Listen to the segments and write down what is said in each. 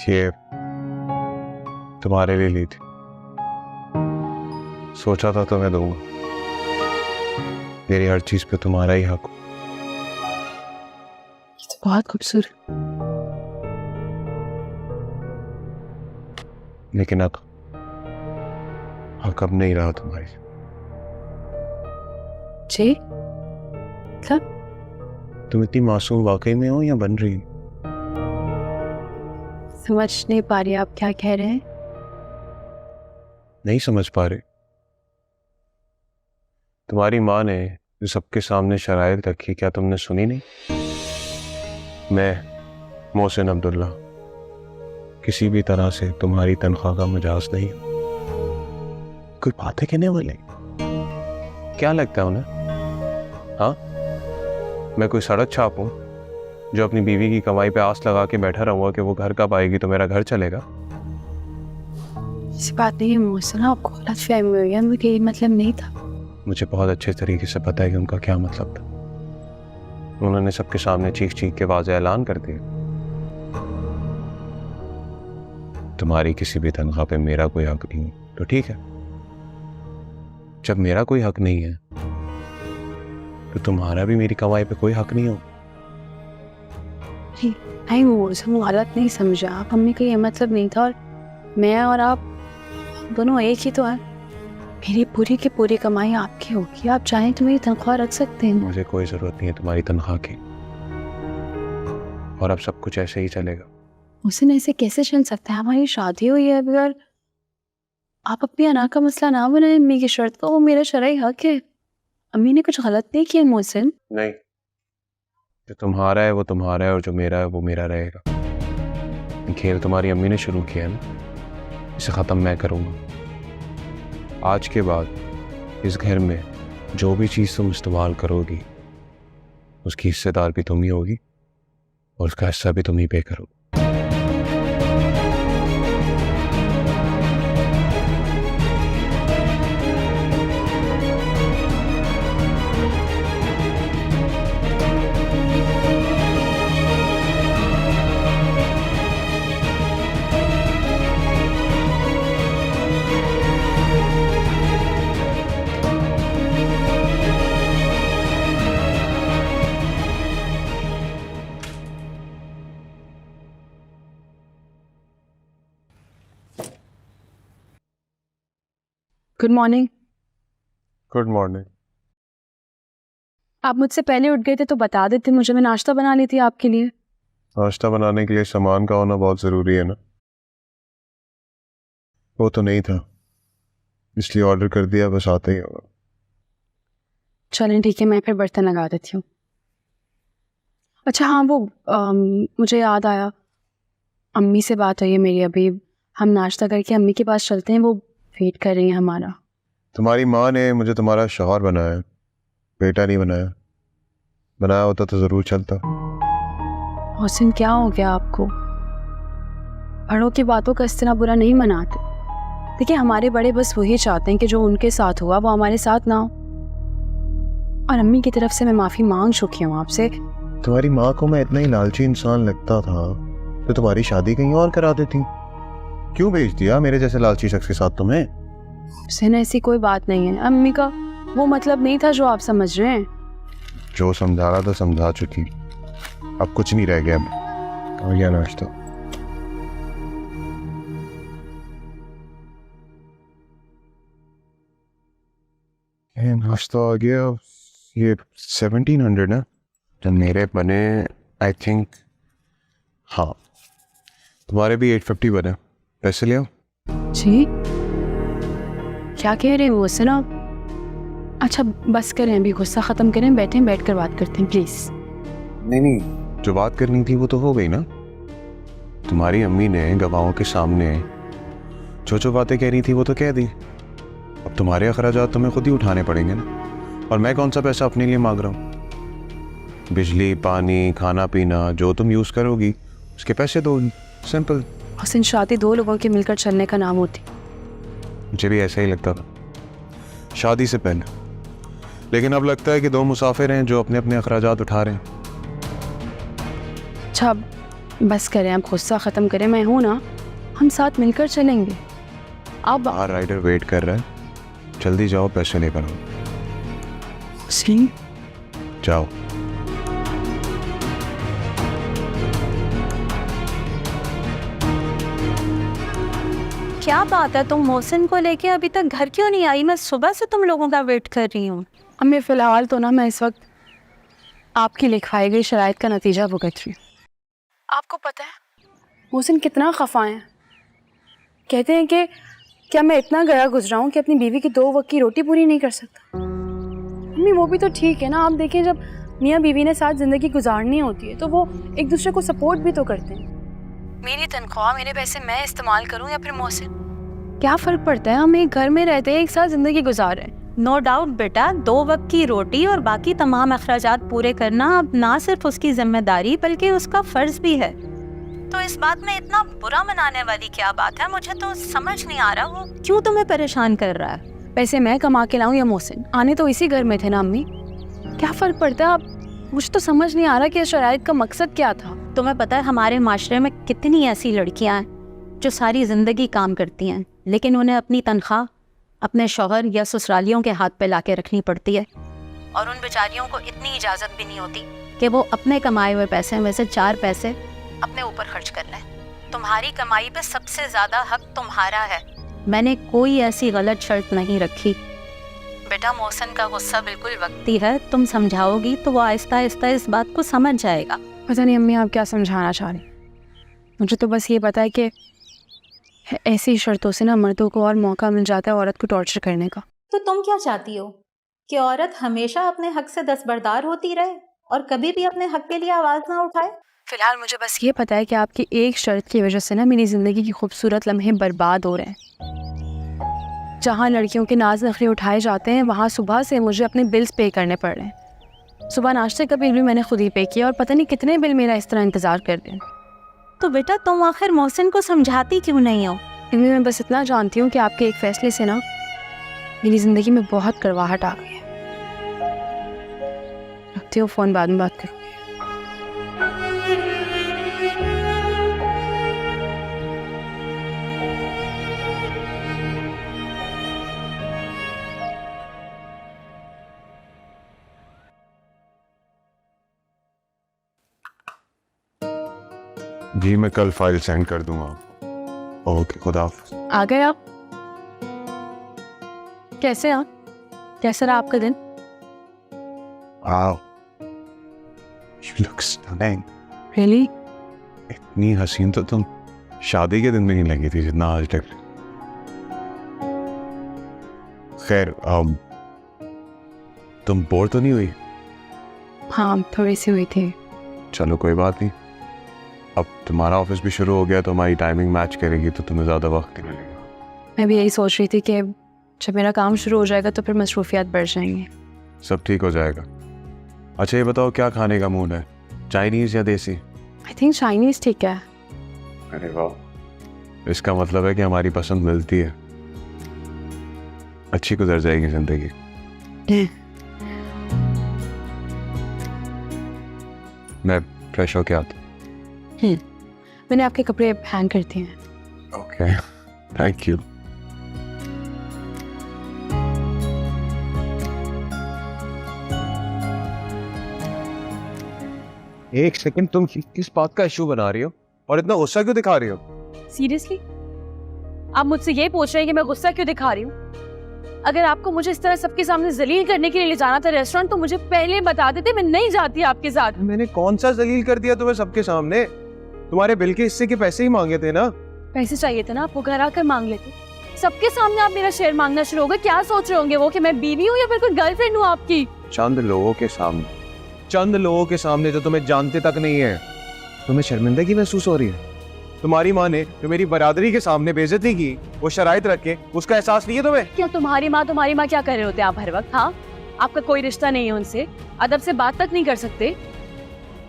ये तुम्हारे लिए ली थी, सोचा था तुम्हें दूंगा। मेरी हर चीज पे तुम्हारा ही हक हो। ये तो बहुत खूबसूरत। लेकिन हक अब नहीं रहा तुम्हारी। जी मतलब तुम इतनी मासूम वाकई में हो या बन रही हो? समझ नहीं पा रही आप क्या कह रहे हैं। नहीं समझ पा रहे? तुम्हारी माँ ने जो सबके सामने शराइत रखी, क्या तुमने सुनी नहीं? मैं मोहसिन अब्दुल्ला किसी भी तरह से तुम्हारी तनख्वाह का मजाज नहीं हूं। कोई बातें कहने वाले क्या लगता है उन्हें? हाँ, मैं कोई सड़क छाप हूं जो अपनी बीवी की कमाई पे आस लगा के बैठा रहूंगा कि वो घर कब आएगी तो मेरा घर चलेगा? ऐसी बात नहीं है मोहसिन, आपको गलतफहमी हुई है, मुझे ये मतलब नहीं था। मुझे बहुत अच्छे तरीके से पता है कि उनका क्या मतलब था। उन्होंने सबके सामने चीख चीख के वाज़ेह ऐलान कर दिया, तुम्हारी किसी भी तनख्वाह पे मेरा कोई हक नहीं है। तो ठीक है, जब मेरा कोई हक नहीं है तो तुम्हारा भी मेरी कमाई पे कोई हक नहीं हो। नहीं मोहसिन, गलत नहीं समझा आप, मम्मी का ये मतलब नहीं था। और मैं और आप दोनों एक ही तो हैं। मेरी पूरी की पूरी कमाई आपकी होगी, आप चाहें तो मेरी तनख्वाह रख सकते हैं। मुझे कोई जरूरत नहीं है तुम्हारी तनख्वाह की, और अब सब कुछ ऐसे ही चलेगा। मोहसिन ऐसे कैसे चल सकता है? हमारी शादी हुई है अभी, और आप अपनी अना का मसला ना बनाए अम्मी की शर्त को, वो मेरा शरई हक है। अम्मी ने कुछ गलत नहीं किया मोहसिन। नहीं, जो तुम्हारा है वो तुम्हारा है और जो मेरा है वो मेरा रहेगा। खेल तुम्हारी अम्मी ने शुरू किया है ना, इसे ख़त्म मैं करूँगा। आज के बाद इस घर में जो भी चीज़ तुम इस्तेमाल करोगी उसकी हिस्सेदार भी तुम ही होगी और उसका हिस्सा भी तुम ही पे करोगे। Good morning. Good morning. आप मुझसे पहले उठ गए थे तो बता देते मुझे, मैं नाश्ता बना ली थी आपके लिए। नाश्ता बनाने के लिए सामान का होना बहुत ज़रूरी है ना, वो तो नहीं था इसलिए ऑर्डर कर दिया, बस आते ही होगा। चलें ठीक है, मैं फिर बर्तन लगा देती हूँ। अच्छा हाँ, वो मुझे याद आया, अम्मी से बात हुई है मेरी अभी। हम नाश्ता करके अम्मी के पास चलते हैं, वो वेट कर रही हैं हमारा। तुम्हारी माँ ने मुझे तुम्हारा शौहर बनाया, बेटा नहीं बनाया। बनाया होता तो ज़रूर चलता। मोहसिन क्या हो गया आपको? बड़ों की बातों का इस तरह बुरा नहीं मनाते। देखिए हमारे बड़े बस वही चाहते हैं कि जो उनके साथ हुआ वो हमारे साथ ना हो। और अम्मी की तरफ से मैं माफ़ी मांग चुकी हूँ आपसे। तुम्हारी माँ को मैं इतना ही लालची इंसान लगता था तो तुम्हारी शादी कहीं और करा देती। क्यों भेज दिया मेरे जैसे लालची शख्स के साथ तुम्हें? हुसैन ऐसी कोई बात नहीं है, अम्मी का वो मतलब नहीं था जो आप समझ रहे हैं। जो समझाना था समझा चुकी, अब कुछ नहीं रह गया। कहाँ गया नाश्ता? नाश्ता आ गया। ये 1700 ना, जब मेरे बने आई थिंक, हाँ तुम्हारे भी 850 बने। पैसे ले आओ। जी क्या कह रहे हैं हुसैन आप? अच्छा बस करें, अभी गुस्सा ख़त्म करें, बैठें, बैठ कर बात करते हैं प्लीज़। नहीं, जो बात करनी थी वो तो हो गई ना। तुम्हारी अम्मी ने गवाहों के सामने जो जो बातें कह रही थी वो तो कह दी। अब तुम्हारे अखराजात तुम्हें खुद ही उठाने पड़ेंगे ना, और मैं कौन सा पैसा अपने लिए मांग रहा हूँ? बिजली, पानी, खाना पीना जो तुम यूज़ करोगी उसके पैसे दो, सिंपल। हुसैन शादी दो लोगों के मिलकर चलने का नाम होती। मुझे भी ऐसा ही लगता था शादी से पहले, लेकिन अब लगता है कि दो मुसाफिर हैं जो अपने अपने अखराजात उठा रहे हैं। अच्छा बस करें, आप गुस्सा ख़त्म करें, मैं हूँ ना, हम साथ मिलकर चलेंगे। आप बाहर राइडर वेट कर रहा है, जल्दी जाओ, पैसे लेकर आओ। सिंह, जाओ। क्या बात है, तुम मोहसिन को लेके अभी तक घर क्यों नहीं आई? मैं सुबह से तुम लोगों का वेट कर रही हूँ। अम्मी फ़िलहाल तो ना मैं इस वक्त आपकी लिखवाई गई शराइत का नतीजा भुगत रही हूँ। आपको पता है मोहसिन कितना खफा है। कहते हैं कि क्या मैं इतना गया गुजरा हूँ कि अपनी बीवी की 2 वक्त की रोटी पूरी नहीं कर सकता। अम्मी वो भी तो ठीक है ना, आप देखें जब मियाँ बीवी ने साथ ज़िंदगी गुजारनी होती है तो वो एक दूसरे को सपोर्ट भी तो करते हैं। मेरी तनख्वाह, मेरे पैसे मैं इस्तेमाल करूँ या फिर मोहसिन, क्या फ़र्क पड़ता है? हम एक घर में रहते हैं, एक साथ ज़िंदगी गुजार रहे हैं। नो डाउट बेटा, 2 वक्त की रोटी और बाकी तमाम अखराजात पूरे करना अब ना सिर्फ उसकी जिम्मेदारी बल्कि उसका फर्ज भी है। तो इस बात में इतना बुरा मनाने वाली क्या बात है? मुझे तो समझ नहीं आ रहा वो क्यों तुम्हें परेशान कर रहा है। पैसे मैं कमा के लाऊं या मोहसिन, आने तो इसी घर में थे ना अम्मी, क्या फ़र्क पड़ता है? आप मुझे तो समझ नहीं आ रहा कि शराइत का मकसद क्या था। तुम्हें पता है हमारे माशरे में कितनी ऐसी लड़कियां हैं जो सारी जिंदगी काम करती हैं लेकिन उन्हें अपनी तनख्वाह अपने शौहर या ससुरालियों के हाथ पे लाके रखनी पड़ती है, और उन बेचारियों को इतनी इजाज़त भी नहीं होती कि वो अपने कमाए हुए पैसे में से 4 पैसे अपने ऊपर खर्च कर लें। तुम्हारी कमाई पे सबसे ज़्यादा हक तुम्हारा है। मैंने कोई ऐसी गलत शर्त नहीं रखी। बेटा मोहसिन का गुस्सा बिल्कुल वक्ती है, तुम समझाओगी तो वो आहिस्ता आहिस्ता इस बात को समझ जाएगा। पता नहीं अम्मी आप क्या समझाना चाह रही, मुझे तो बस ये पता है कि ऐसी शर्तों से ना मर्दों को और मौका मिल जाता है औरत को टॉर्चर करने का। तो तुम क्या चाहती हो कि औरत हमेशा अपने हक से दस्तबरदार होती रहे और कभी भी अपने हक के लिए आवाज़ ना उठाए? फिलहाल मुझे बस ये पता है कि आपकी एक शर्त की वजह से ना मेरी ज़िंदगी की खूबसूरत लम्हे बर्बाद हो रहे हैं। जहाँ लड़कियों के नाज नखरे उठाए जाते हैं वहाँ सुबह से मुझे अपने बिल्स पे करने पड़ रहे हैं। सुबह नाश्ते का बिल भी मैंने खुद ही पे किया और पता नहीं कितने बिल मेरा इस तरह इंतज़ार कर रहे हैं। तो बेटा तुम आखिर मोहसिन को समझाती क्यों नहीं हो? इनमें मैं बस इतना जानती हूँ कि आपके एक फ़ैसले से ना मेरी ज़िंदगी में बहुत कड़वाहट आ गई है। रखती हूँ फ़ोन, बाद में बात करूँ। जी मैं कल फाइल सेंड कर दूंगा। ओके, खुदा हाफ़िज़। आ गए आप? कैसे आप? कैसा रहा आपका दिन? Wow, you look stunning. Really? इतनी हसीन तो तुम शादी के दिन में नहीं लगी थी जितना आज तक। खैर, तुम बोर तो नहीं हुई? हाँ थोड़ी सी हुई थी। चलो कोई बात नहीं, अब तुम्हारा ऑफिस भी शुरू हो गया तो हमारी टाइमिंग मैच करेगी तो तुम्हें ज़्यादा वक्त नहीं मिलेगा। मैं भी यही सोच रही थी कि जब मेरा काम शुरू हो जाएगा तो फिर मसरूफियात बढ़ जाएंगी। सब ठीक हो जाएगा। अच्छा ये बताओ क्या खाने का मूड है, चाइनीज़ या देसी? आई थिंक चाइनीज़ ठीक है। अरे वाह, इसका मतलब है कि हमारी पसंद मिलती है, अच्छी गुजर जाएगी जिंदगी। मैं फ्रेश होके आता हूँ। मैंने आपके कपड़े हैंग कर दिए हैं। Okay, thank you. एक सेकंड, तुम किस बात का इशू बना रही हो और इतना गुस्सा क्यों दिखा रही हो? सीरियसली आप मुझसे ये पूछ रहे हैं कि मैं गुस्सा क्यों दिखा रही हूँ? अगर आपको मुझे इस तरह सबके सामने जलील करने के लिए ले जाना था रेस्टोरेंट तो मुझे पहले बता देते, मैं नहीं जाती आपके साथ। मैंने कौन सा जलील कर दिया तुम्हें सबके सामने? तुम्हारे बिल के हिस्से के पैसे ही मांगे थे ना। पैसे चाहिए थे ना, आपको घर आकर मांग लेते। सबके सामने आप मेरा शेयर मांगना शुरू हो गए। क्या सोच रहे होंगे वो कि मैं बीवी हूँ या फिर कोई गर्लफ्रेंड हूँ आपकी? चंद लोगों के सामने जो तुम्हें जानते तक नहीं है, तुम्हें शर्मिंदगी महसूस हो रही है? तुम्हारी माँ ने जो मेरी बरादरी के सामने बेइज्जती की, वो शराइत रख के, उसका एहसास नहीं है तुम्हें? क्या तुम्हारी माँ क्या कर रहे होते आप हर वक्त? हाँ, आपका कोई रिश्ता नहीं है उनसे, अदब से बात तक नहीं कर सकते,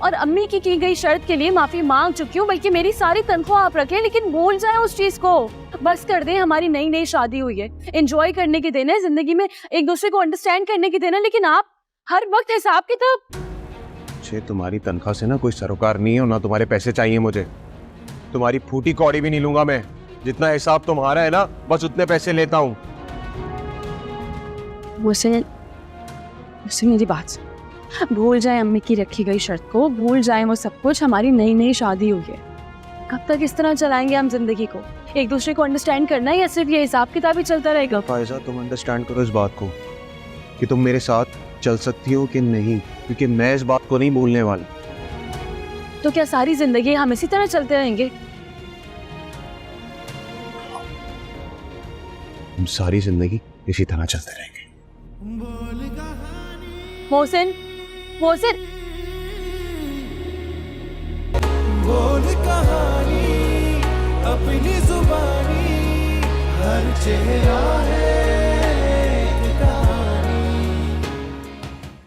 और अम्मी की गई शर्त के लिए माफी मांग चुकी हूँ, बल्कि मेरी सारी तनख्वाह आप रखें, लेकिन भूल जाए उस चीज को। बस कर दें, हमारी नई शादी हुई है, एंजॉय करने की दिन है, जिंदगी में एक दूसरे को अंडरस्टैंड करने की दिन है, लेकिन आप हर वक्त हिसाब किताब। मुझे तुम्हारी तनख्वाह से ना कोई सरोकार नहीं है और ना तुम्हारे पैसे चाहिए मुझे। तुम्हारी फूटी कौड़ी भी नहीं लूंगा मैं। जितना हिसाब तुम्हारा है ना, बस उतने पैसे लेता हूँ। मोहसिन, मेरी बात सुन। भूल जाए अम्मी की रखी गई शर्त को, भूल जाए वो सब कुछ। हमारी नई नई शादी हुई है, कब तक इस तरह चलाएंगे हम जिंदगी को? एक दूसरे को अंडरस्टैंड करना है या सिर्फ ये हिसाब किताब ही चलता रहेगा? फायजा, तुम अंडरस्टैंड करो इस बात को कि तुम मेरे साथ चल सकती हो कि नहीं, क्योंकि मैं इस बात को नहीं भूलने वाला। तो क्या सारी जिंदगी हम इसी तरह चलते रहेंगे? हम सारी जिंदगी इसी तरह चलते रहेंगे। मोहसिन, मोहसिन, बोल कहानी अपनी जुबानी, हर चेहरा है